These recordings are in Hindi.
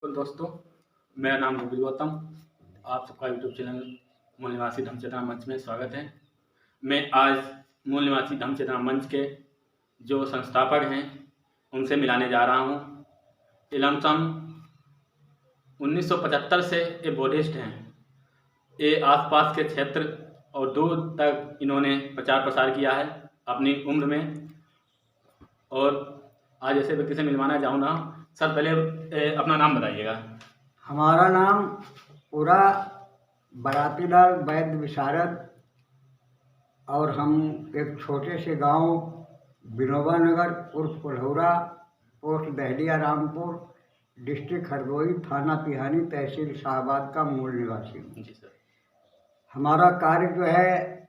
तो दोस्तों, मेरा नाम गोविंद गौतम। आप सबका यूट्यूब चैनल मूल निवासी धम्म चेतना मंच में स्वागत है। मैं आज मूल निवासी धम्म चेतना मंच के जो संस्थापक हैं उनसे मिलाने जा रहा हूँ। ये लमसम 1975 से ये बौद्धिस्ट हैं। ये आसपास के क्षेत्र और दूर तक इन्होंने प्रचार प्रसार किया है अपनी उम्र में। और आज ऐसे व्यक्ति से मिलवाना चाहूँगा। सर, पहले अपना नाम बताइएगा। हमारा नाम पूरा बरातीलाल वैद्य विशारद और हम एक छोटे से गांव विनोबा नगर उर्फ कोल्हौरा, पोस्ट दहलिया रामपुर, डिस्ट्रिक्ट हरदोई, थाना पिहानी, तहसील शाहबाद का मूल निवासी हूँ। जी सर। हमारा कार्य जो है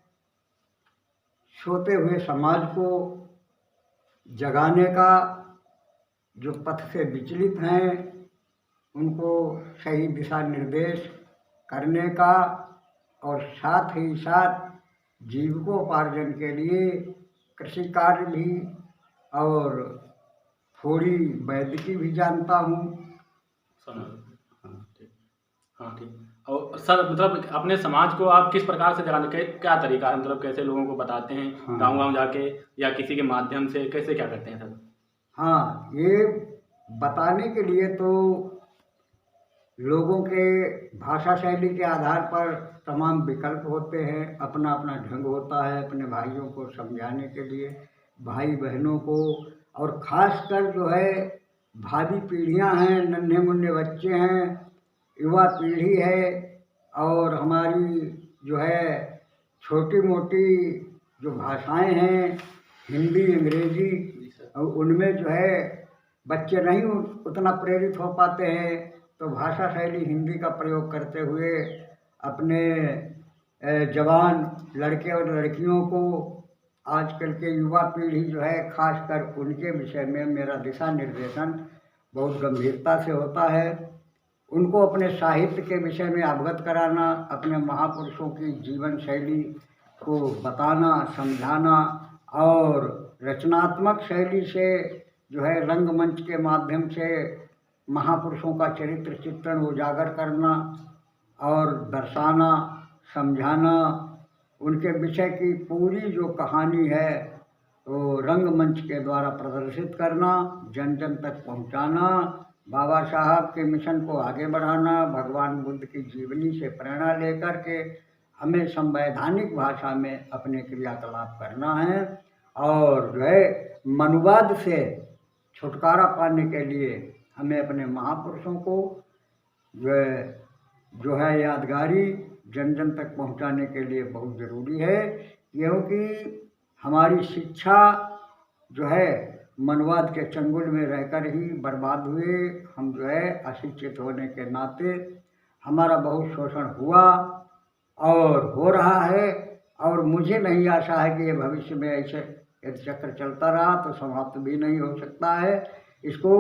सोते हुए समाज को जगाने का, जो पथ से विचलित हैं उनको सही दिशा निर्देश करने का, और साथ ही साथ जीविकोपार्जन के लिए कृषि कार्य भी और थोड़ी वैदिकी भी जानता हूँ। हाँ ठीक। और सर, मतलब अपने समाज को आप किस प्रकार से जगाने के क्या तरीका है, मतलब कैसे लोगों को बताते हैं? हाँ। गाँव जाके या किसी के माध्यम से कैसे क्या करते हैं सर? हाँ, ये बताने के लिए तो लोगों के भाषा शैली के आधार पर तमाम विकल्प होते हैं, अपना अपना ढंग होता है अपने भाइयों को समझाने के लिए, भाई बहनों को, और ख़ासकर जो है भावी पीढ़ियां हैं, नन्हे मुन्ने बच्चे हैं, युवा पीढ़ी है, और हमारी जो है छोटी मोटी जो भाषाएं हैं हिंदी अंग्रेजी, और उनमें जो है बच्चे नहीं उतना प्रेरित हो पाते हैं, तो भाषा शैली हिंदी का प्रयोग करते हुए अपने जवान लड़के और लड़कियों को, आजकल के युवा पीढ़ी जो है खासकर उनके विषय में मेरा दिशा निर्देशन बहुत गंभीरता से होता है। उनको अपने साहित्य के विषय में अवगत कराना, अपने महापुरुषों की जीवन शैली को बताना, समझाना, और रचनात्मक शैली से जो है रंगमंच के माध्यम से महापुरुषों का चरित्र चित्रण उजागर करना और दर्शाना, समझाना, उनके विषय की पूरी जो कहानी है तो रंगमंच के द्वारा प्रदर्शित करना, जन जन तक पहुंचाना, बाबा साहब के मिशन को आगे बढ़ाना, भगवान बुद्ध की जीवनी से प्रेरणा लेकर के हमें संवैधानिक भाषा में अपने क्रियाकलाप करना है, और जो है मनुवाद से छुटकारा पाने के लिए हमें अपने महापुरुषों को जो है यादगारी जन जन तक पहुंचाने के लिए बहुत ज़रूरी है, क्योंकि हमारी शिक्षा जो है मनवाद के चंगुल में रहकर ही बर्बाद हुए। हम जो है अशिक्षित होने के नाते हमारा बहुत शोषण हुआ और हो रहा है, और मुझे नहीं आशा है कि ये भविष्य में ऐसे यदि चक्र चलता रहा तो समाप्त भी नहीं हो सकता है। इसको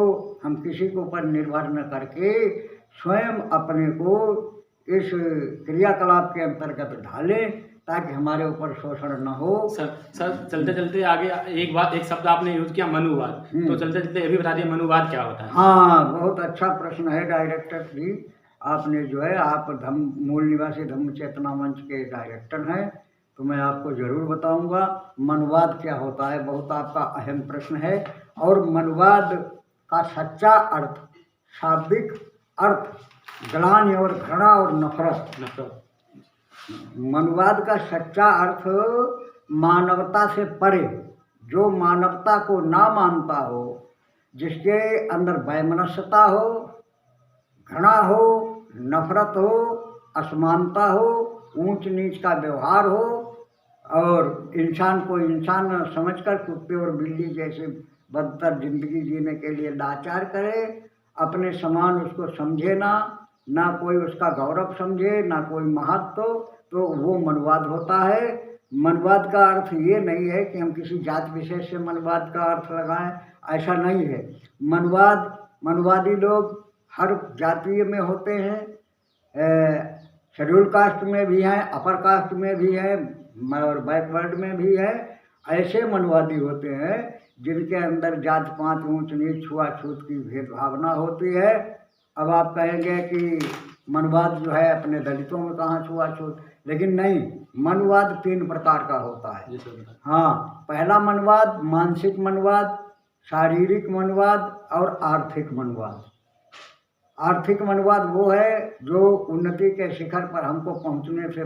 हम किसी के ऊपर निर्भर न करके स्वयं अपने को इस क्रियाकलाप के अंतर्गत ढालें ताकि हमारे ऊपर शोषण न हो। सर चलते चलते आगे एक शब्द आपने यूज किया, मनुवाद। तो चलते चलते ये भी बता दिए मनुवाद क्या होता है? हाँ, बहुत अच्छा प्रश्न है डायरेक्टर जी। आपने जो है आप मूल निवासी धम्म चेतना मंच के डायरेक्टर हैं, तो मैं आपको ज़रूर बताऊंगा मनुवाद क्या होता है। बहुत आपका अहम प्रश्न है। और मनुवाद का सच्चा अर्थ, शाब्दिक अर्थ ग्लानि और घृणा और नफरत। मनुवाद का सच्चा अर्थ मानवता से परे, जो मानवता को ना मानता हो, जिसके अंदर वैमनस्यता हो, घृणा हो, नफरत हो, असमानता हो, ऊंच नीच का व्यवहार हो, और इंसान को इंसान समझकर कुत्ते और बिल्ली जैसे बदतर जिंदगी जीने के लिए लाचार करे, अपने समान उसको समझे ना कोई उसका गौरव समझे, ना कोई महत्व, तो वो मनुवाद होता है। मनुवाद का अर्थ ये नहीं है कि हम किसी जात विशेष से मनुवाद का अर्थ लगाएं, ऐसा नहीं है। मनुवादी लोग हर जातीय में होते हैं, शेड्यूल कास्ट में भी हैं, अपर कास्ट में भी हैं, और बैकवर्ड में भी है। ऐसे मनुवादी होते हैं जिनके अंदर जात पात ऊंच नीच छुआछूत की भेदभावना होती है, अब आप कहेंगे कि मनवाद जो है अपने दलितों में कहाँ छुआछूत, लेकिन नहीं, मनवाद 3 प्रकार का होता है। जी सर बताएं। हाँ, पहला मनवाद मानसिक मनवाद, शारीरिक मनवाद और आर्थिक मनवाद। आर्थिक मनवाद वो है जो उन्नति के शिखर पर हमको पहुंचने से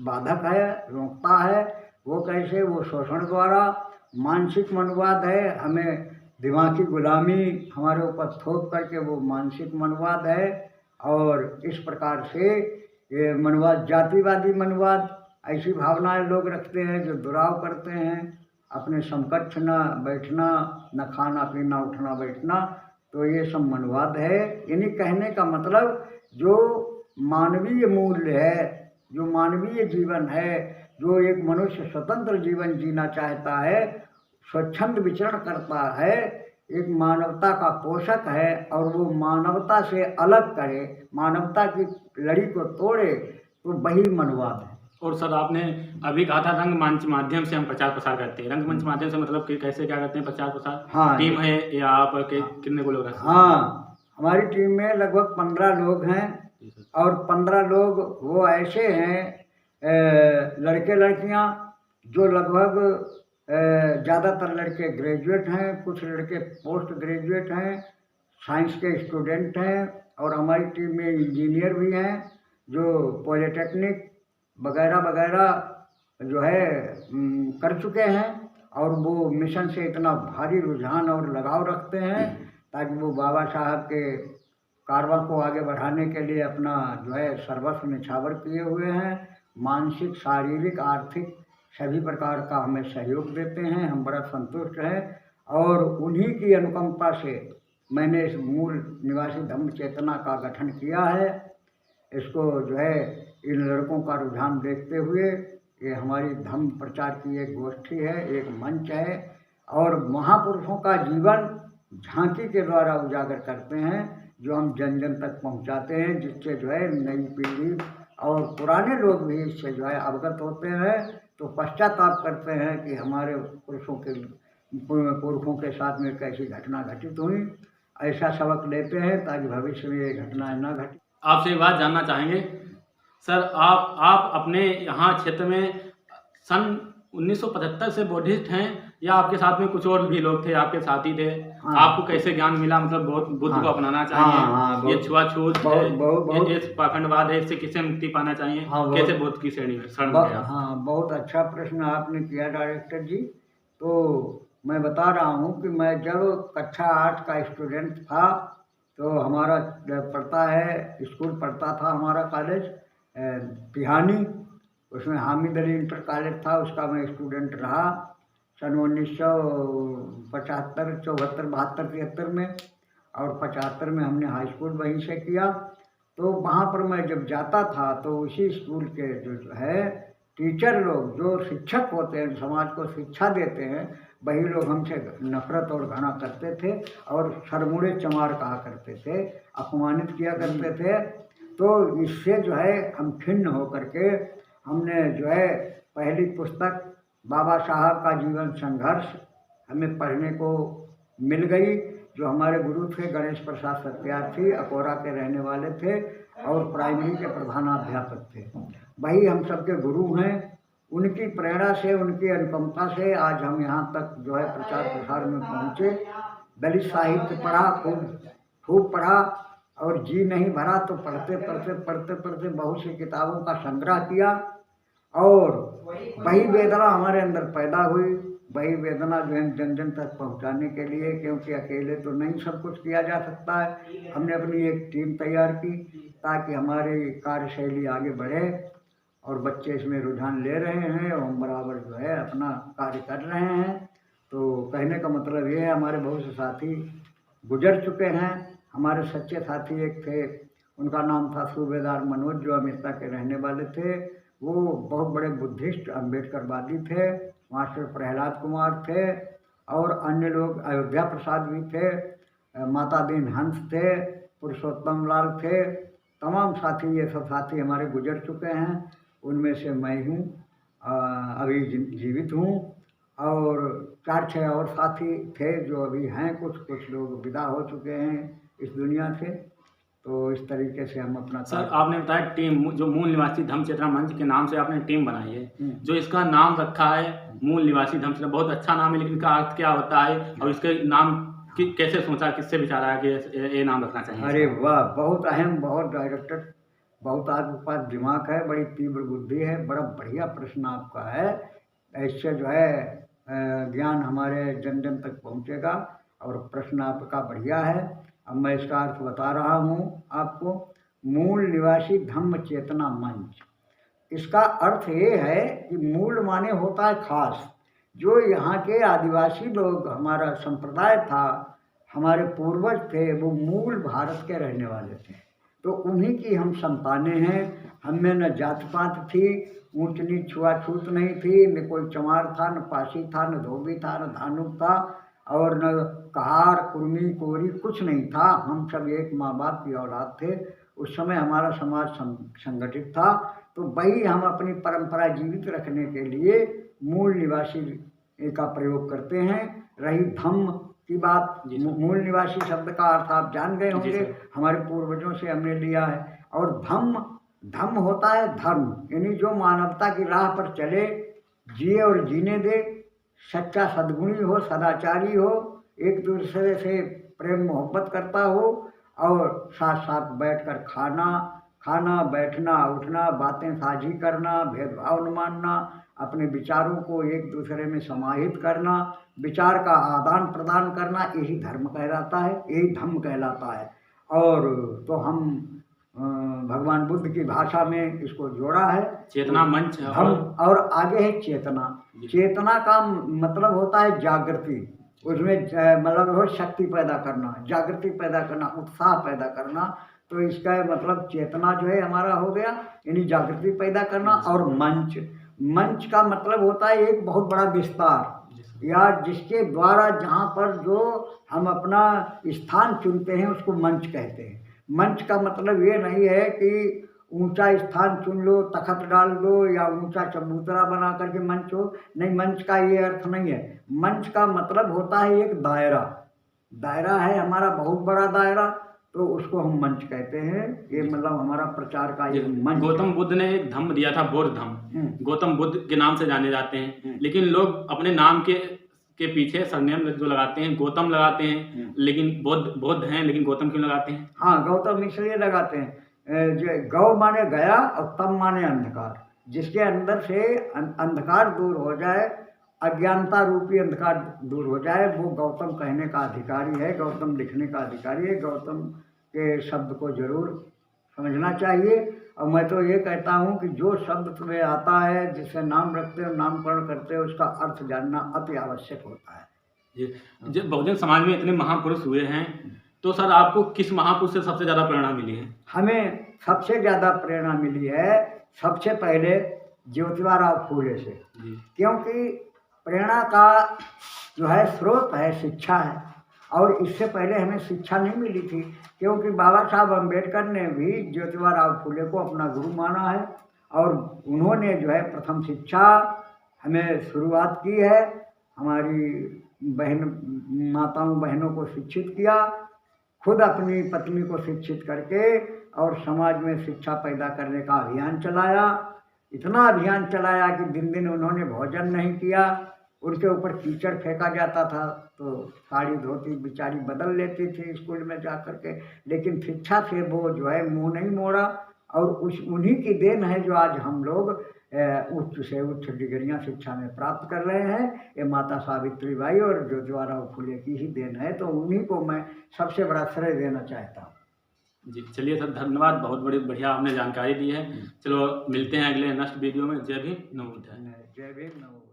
बाधक है, रोकता है। वो कैसे? वो शोषण द्वारा। मानसिक मनवाद है, हमें दिमागी गुलामी हमारे ऊपर थोप करके, वो मानसिक मनवाद है। और इस प्रकार से ये मनवाद, जातिवादी मनवाद, ऐसी भावनाएं लोग रखते हैं जो दुराव करते हैं, अपने समकक्ष न बैठना, न खाना पीना उठना बैठना। तो ये सब मनवाद है। यानी कहने का मतलब जो मानवीय मूल्य है, जो मानवीय जीवन है, जो एक मनुष्य स्वतंत्र जीवन जीना चाहता है, स्वच्छंद विचरण करता है, एक मानवता का पोषक है, और वो मानवता से अलग करे, मानवता की लड़ी को तोड़े, तो वही मनवाद है। और सर आपने अभी कहा था रंगमंच माध्यम से हम प्रचार प्रसार करते हैं। रंगमंच माध्यम से मतलब कि कैसे क्या करते हैं प्रचार प्रसार? हाँ, टीम है या आप कितने को लोग हैं? हाँ, हमारी टीम में लगभग 15 लोग हैं। जी सर। और 15 लोग वो ऐसे हैं, लड़के लड़कियां, जो लगभग ज़्यादातर लड़के ग्रेजुएट हैं, कुछ लड़के पोस्ट ग्रेजुएट हैं, साइंस के स्टूडेंट हैं, और हमारी टीम में इंजीनियर भी हैं जो पॉलिटेक्निक वगैरह वगैरह जो है कर चुके हैं। और वो मिशन से इतना भारी रुझान और लगाव रखते हैं ताकि वो बाबा साहब के कारवां को आगे बढ़ाने के लिए अपना जो है सर्वस्व निछावर किए हुए हैं। मानसिक, शारीरिक, आर्थिक सभी प्रकार का हमें सहयोग देते हैं। हम बड़ा संतुष्ट हैं, और उन्हीं की अनुकंपा से मैंने इस मूल निवासी धम्म चेतना का गठन किया है। इसको जो है इन लड़कों का रुझान देखते हुए ये हमारी धम्म प्रचार की एक गोष्ठी है, एक मंच है, और महापुरुषों का जीवन झांकी के द्वारा उजागर करते हैं, जो हम जन जन तक पहुंचाते हैं, जिससे जो है नई पीढ़ी और पुराने लोग भी इससे जो है अवगत होते हैं, तो पश्चाताप करते हैं कि हमारे पुरखों के साथ में कैसी घटना घटित हुई। ऐसा सबक लेते हैं ताकि भविष्य में ये घटनाएं न घटें। आपसे एक बात जानना चाहेंगे सर, आप अपने यहाँ क्षेत्र में सन 1975 से बुद्धिस्ट हैं, या आपके साथ में कुछ और भी लोग थे, आपके साथी थे? हाँ। आपको कैसे ज्ञान मिला, मतलब बुद्ध हाँ। को अपनाना हाँ, चाहिए, ये छुआछूत है, बहुत ये पाखंडवाद है, इससे किसे मुक्ति पाना चाहिए, हाँ, कैसे बुद्ध की शरण में गया? हाँ, बहुत अच्छा प्रश्न आपने किया डायरेक्टर जी। तो मैं बता रहा हूँ कि मैं जब कक्षा 8 का स्टूडेंट था, तो हमारा पढ़ता है, स्कूल पढ़ता था हमारा कॉलेज पिहानी, उसमें हामिद अली इंटर कॉलेज था, उसका मैं स्टूडेंट रहा सन 1975, 74, 72, 73 में, और 75 में हमने हाई स्कूल वहीं से किया। तो वहाँ पर मैं जब जाता था तो उसी स्कूल के जो है टीचर लोग, जो शिक्षक होते हैं, समाज को शिक्षा देते हैं, वही लोग हमसे नफरत और घृणा करते थे, और सरमुड़े चमार कहा करते थे, अपमानित किया करते थे। तो इससे जो है हम खिन्न होकर के हमने जो है पहली पुस्तक बाबा साहब का जीवन संघर्ष हमें पढ़ने को मिल गई, जो हमारे गुरु थे गणेश प्रसाद सत्यार्थी, अकोरा के रहने वाले थे, और प्राइमरी के प्रधानाध्यापक थे। वही हम सबके गुरु हैं। उनकी प्रेरणा से, उनकी अनुकंपा से आज हम यहाँ तक जो है प्रचार प्रसार में पहुँचे। दलित साहित्य पढ़ा, खूब पढ़ा, और जी नहीं भरा तो पढ़ते पढ़ते बहुत सी किताबों का संग्रह किया, और वही वेदना हमारे अंदर पैदा हुई। वही वेदना जो है जन जन तक पहुंचाने के लिए, क्योंकि अकेले तो नहीं सब कुछ किया जा सकता है, हमने अपनी एक टीम तैयार की ताकि हमारी कार्यशैली आगे बढ़े, और बच्चे इसमें रुझान ले रहे हैं, और हम बराबर जो है अपना कार्य कर रहे हैं। तो कहने का मतलब ये है, हमारे बहुत से साथी गुजर चुके हैं। हमारे सच्चे साथी एक थे, उनका नाम था सूबेदार मनोज, जो अमेरिका के रहने वाले थे। वो बहुत बड़े बुद्धिस्ट अम्बेडकरवादी थे। मास्टर प्रहलाद कुमार थे, और अन्य लोग, अयोध्या प्रसाद भी थे, माता दीन हंस थे, पुरुषोत्तम लाल थे। तमाम साथी, ये सब साथी हमारे गुजर चुके हैं। उनमें से मैं हूँ, अभी जीवित हूँ, और 4-6 और साथी थे जो अभी हैं, कुछ लोग विदा हो चुके हैं इस दुनिया से। तो इस तरीके से हम अपना सर आपने बताया टीम जो मूल निवासी धम्म चेतना मंच के नाम से आपने टीम बनाई है, जो इसका नाम रखा है मूल निवासी धम्म चेतना, बहुत अच्छा नाम है, लेकिन इसका अर्थ क्या होता है और इसके नाम कैसे सोचा, किससे विचार आया कि ये नाम रखना चाहिए? अरे वाह, बहुत अहम, बहुत डायरेक्टर, बहुत आपके पास दिमाग है, बड़ी तीव्र बुद्धि है, बड़ा बढ़िया प्रश्न आपका है। इससे जो है ज्ञान हमारे जन जन तक पहुँचेगा और प्रश्न आपका बढ़िया है। अब मैं इसका अर्थ बता रहा हूँ आपको। मूल निवासी धम्म चेतना मंच, इसका अर्थ ये है कि मूल माने होता है खास। जो यहाँ के आदिवासी लोग, हमारा संप्रदाय था, हमारे पूर्वज थे, वो मूल भारत के रहने वाले थे, तो उन्हीं की हम संतानें हैं। हम में न जात पात थी, ऊंच नीच छुआछूत नहीं थी, न कोई चमार था, न पासी था, न धोबी था, न धानुक था, और न कहार कुर्मी कोरी कुछ नहीं था। हम सब एक माँ बाप की औलाद थे। उस समय हमारा समाज संगठित था, तो वही हम अपनी परंपरा जीवित रखने के लिए मूल निवासी का प्रयोग करते हैं। रही धम्म की बात, मूल निवासी शब्द का अर्थ आप जान गए होंगे, हमारे पूर्वजों से हमने लिया है। और धम्म होता है धर्म, यानी जो मानवता की राह पर चले, जिए और जीने दे, सच्चा सद्गुणी हो, सदाचारी हो, एक दूसरे से प्रेम मोहब्बत करता हो, और साथ साथ बैठकर खाना बैठना उठना, बातें साझी करना, भेदभाव न मानना, अपने विचारों को एक दूसरे में समाहित करना, विचार का आदान प्रदान करना, यही धर्म कहलाता है, यही धम्म कहलाता है। और तो हम भगवान बुद्ध की भाषा में इसको जोड़ा है चेतना मंच, और आगे है चेतना। चेतना का मतलब होता है जागृति, उसमें मतलब हो शक्ति पैदा करना, जागृति पैदा करना, उत्साह पैदा करना। तो इसका मतलब चेतना जो है हमारा हो गया, यानी जागृति पैदा करना। और मंच का मतलब होता है एक बहुत बड़ा विस्तार, या जिसके द्वारा जहाँ पर जो हम अपना स्थान चुनते हैं उसको मंच कहते हैं। मंच का मतलब ये नहीं है कि ऊंचा स्थान चुन लो, तखत डाल दो, या ऊंचा चबूतरा बना करके मंच हो, नहीं, मंच का ये अर्थ नहीं है। मंच का मतलब होता है एक दायरा है हमारा, बहुत बड़ा दायरा, तो उसको हम मंच कहते हैं। ये मतलब हमारा प्रचार का ये मंच। गौतम बुद्ध ने एक धम्म दिया था, बौद्ध धम्म, गौतम बुद्ध के नाम से जाने जाते हैं, लेकिन लोग अपने नाम के पीछे सरनेम जो लगाते हैं, गौतम लगाते हैं, लेकिन बौद्ध हैं, लेकिन गौतम क्यों लगाते हैं? हाँ, गौतम इसलिए लगाते हैं, जो गौ माने गया और तम माने अंधकार, जिसके अंदर से अंधकार दूर हो जाए, अज्ञानता रूपी अंधकार दूर हो जाए, वो गौतम कहने का अधिकारी है, गौतम लिखने का अधिकारी है। गौतम के शब्द को जरूर समझना चाहिए। और मैं तो ये कहता हूँ कि जो शब्द तुम्हें आता है, जिससे नाम रखते हो, नामकरण करते हो, उसका अर्थ जानना अति आवश्यक होता है। जब बहुजन समाज में इतने महापुरुष हुए हैं, तो सर आपको किस महापुरुष से सबसे ज़्यादा प्रेरणा मिली है? हमें सबसे ज़्यादा प्रेरणा मिली है सबसे पहले ज्योतिबा फूले से, क्योंकि प्रेरणा का जो है स्रोत है शिक्षा है, और इससे पहले हमें शिक्षा नहीं मिली थी, क्योंकि बाबा साहब अम्बेडकर ने भी ज्योतिबा फूले को अपना गुरु माना है, और उन्होंने जो है प्रथम शिक्षा हमें शुरुआत की है। हमारी माताओं बहनों को शिक्षित किया, खुद अपनी पत्नी को शिक्षित करके, और समाज में शिक्षा पैदा करने का अभियान चलाया। इतना अभियान चलाया कि दिन दिन उन्होंने भोजन नहीं किया, उनके ऊपर कीचड़ फेंका जाता था, तो साड़ी धोती बेचारी बदल लेती थी स्कूल में जा कर के, लेकिन शिक्षा से वो जो है मुंह नहीं मोड़ा। और उन्हीं की देन है जो आज हम लोग उच्च से उच्च डिग्रियां शिक्षा में प्राप्त कर रहे हैं। ये माता सावित्रीबाई और ज्योतिबा फूले की ही देन है, तो उन्हीं को मैं सबसे बड़ा श्रेय देना चाहता हूँ। जी चलिए सर, धन्यवाद, बहुत बढ़िया आपने जानकारी दी है। चलो मिलते हैं अगले नेक्स्ट वीडियो में। जय भीम, नमो बुद्धाय। जय भीम, नमो।